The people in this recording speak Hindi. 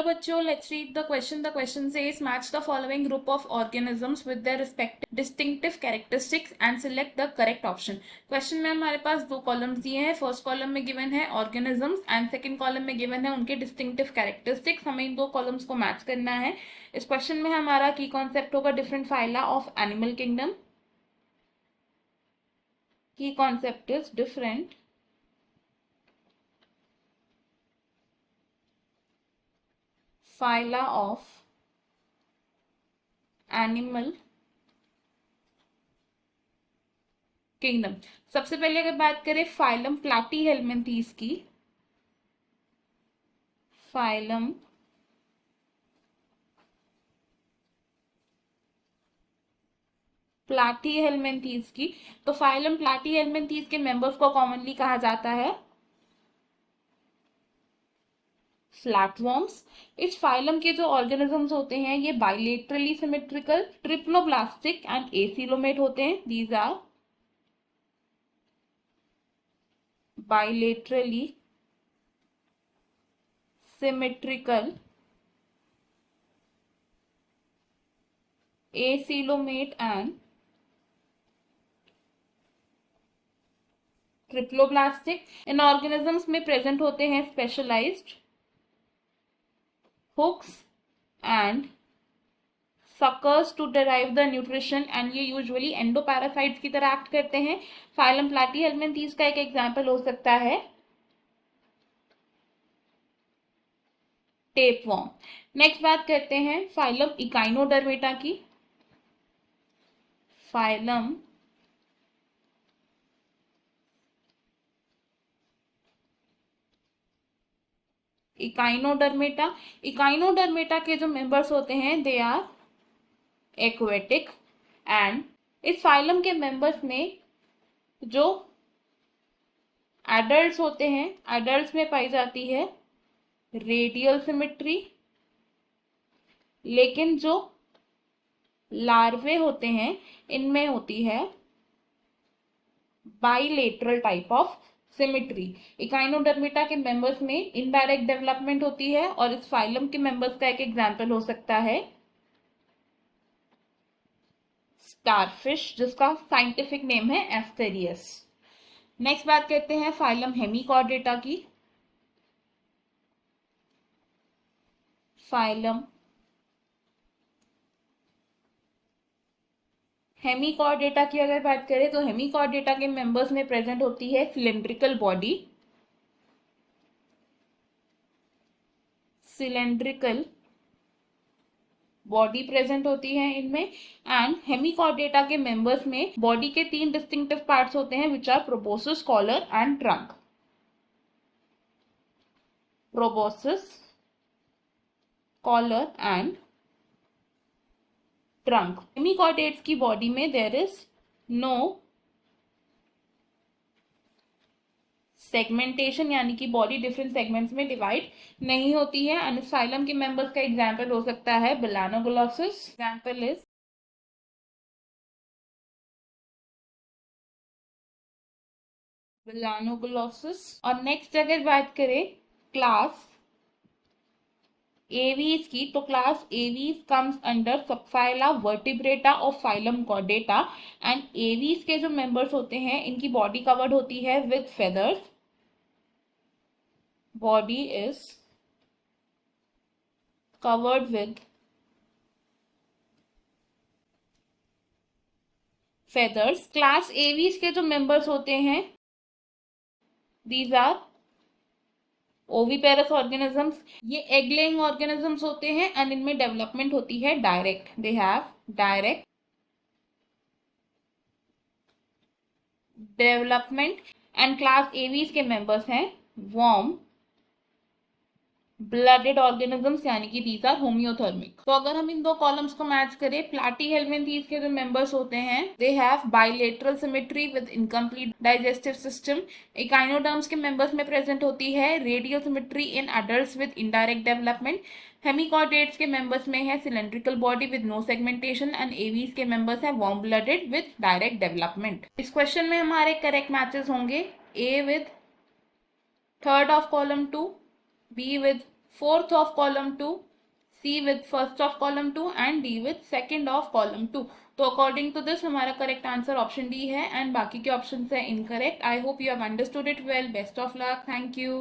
चलो बच्चों, let's read the question. The question says match the following group of organisms with their respective distinctive characteristics and select the correct option. Question में हमारे पास दो कॉलम्स दिए हैं. फर्स्ट कॉलम में गिवन है ऑर्गेनिजम्स एंड सेकंड कॉलम में गिवन है उनके डिस्टिंक्टिव कैरेक्टरिस्टिक्स. हमें इन दो कॉलम्स को मैच करना है. इस क्वेश्चन में हमारा की कॉन्सेप्ट होगा different phyla of animal kingdom. Key concept is different phyla of animal kingdom. सबसे पहले अगर बात करें फाइलम प्लैटीहेल्मिन्थीज की, फाइलम प्लैटीहेल्मिन्थीज की, तो फाइलम प्लैटीहेल्मिन्थीज के मेंबर्स को कॉमनली कहा जाता है फ्लैटवर्म्स. इस फाइलम के जो ऑर्गेनिजम्स होते हैं ये bilaterally symmetrical, triploblastic and acoelomate होते हैं. These are bilaterally symmetrical, acoelomate and triploblastic. इन ऑर्गेनिजम्स में प्रेजेंट होते हैं specialised hooks and suckers to derive the nutrition and ये यूजुअली एंडोपैरासाइट्स की तरह एक्ट करते हैं. फाइलम प्लैटीहेल्मिन्थीज का एक एग्जांपल हो सकता है टेपवर्म. नेक्स्ट बात करते हैं फाइलम इकाइनोडर्मेटा की. Phylum Echinodermata. इकाइनोडर्मेटा के जो मेंबर्स होते हैं दे आर एक्वेटिक एंड इस फाइलम के मेंबर्स में जो एडल्ट्स होते हैं, एडल्ट्स में पाई जाती है रेडियल सिमेट्री, लेकिन जो लार्वे होते हैं इनमें होती है bilateral type of symmetry. Echinodermata के मेंबर्स में इनडायरेक्ट डेवलपमेंट होती है और इस फाइलम के मेंबर्स का एक एग्जांपल हो सकता है स्टारफिश, जिसका साइंटिफिक नेम है एस्टेरियस. नेक्स्ट बात करते हैं फाइलम हेमिकॉर्डेटा की. फाइलम हेमिकॉर्डेटा की अगर बात करें तो हेमिकॉर्डेटा के मेंबर्स में प्रेजेंट होती है cylindrical body, cylindrical body present होती है इनमें. एंड हेमिकॉर्डेटा के मेंबर्स में बॉडी के 3 डिस्टिंक्टिव पार्ट्स होते हैं which are proboscis, collar and trunk. Proboscis, collar and trunk. Hemichordates की बॉडी में देयर इज नो सेगमेंटेशन, यानी कि बॉडी डिफरेंट सेगमेंट्स में डिवाइड नहीं होती है. एंड इस फाइलम के मेंबर्स का एग्जांपल हो सकता है बेलानोग्लोसिस. Example is बेलानोग्लोसिस. और नेक्स्ट अगर बात करें क्लास एवीज की, तो class Aves comes under subphyla Vertebrata of phylum Chordata. And Aves के जो मेंबर्स होते हैं इनकी बॉडी कवर्ड होती है with feathers. Body is covered with feathers. Class aves के जो मेंबर्स होते हैं दीज आर ओविपेरस ऑर्गेनिजम्स. ये एग लेइंग ऑर्गेनिजम्स होते हैं एंड इनमें डेवलपमेंट होती है direct. They have direct development. And class aves के मेंबर्स हैं वर्म ब्लडेड ऑर्गेनिजम्स, यानी कि दीज आर होम्योथर्मिक. तो अगर हम इन दो कॉलम्स को मैच करें, प्लैटीहेल्मिन्थीज के जो मेंबर्स होते हैं they have bilateral symmetry with incomplete digestive system. Echinoderms के मेंबर्स में प्रेजेंट होती है radial symmetry in adults with indirect development. Hemichordates के मेंबर्स में है cylindrical body with no segmentation. And Aves के मेंबर्स हैं warm blooded with direct development. इस क्वेश्चन में हमारे करेक्ट मैचेस होंगे A with third of column 2, B with fourth of column 2, C with first of column 2 and D with second of column 2. तो अकॉर्डिंग टू दिस हमारा करेक्ट आंसर ऑप्शन डी है एंड बाकी के ऑप्शन है incorrect. I hope you have understood it well. Best of luck. Thank you.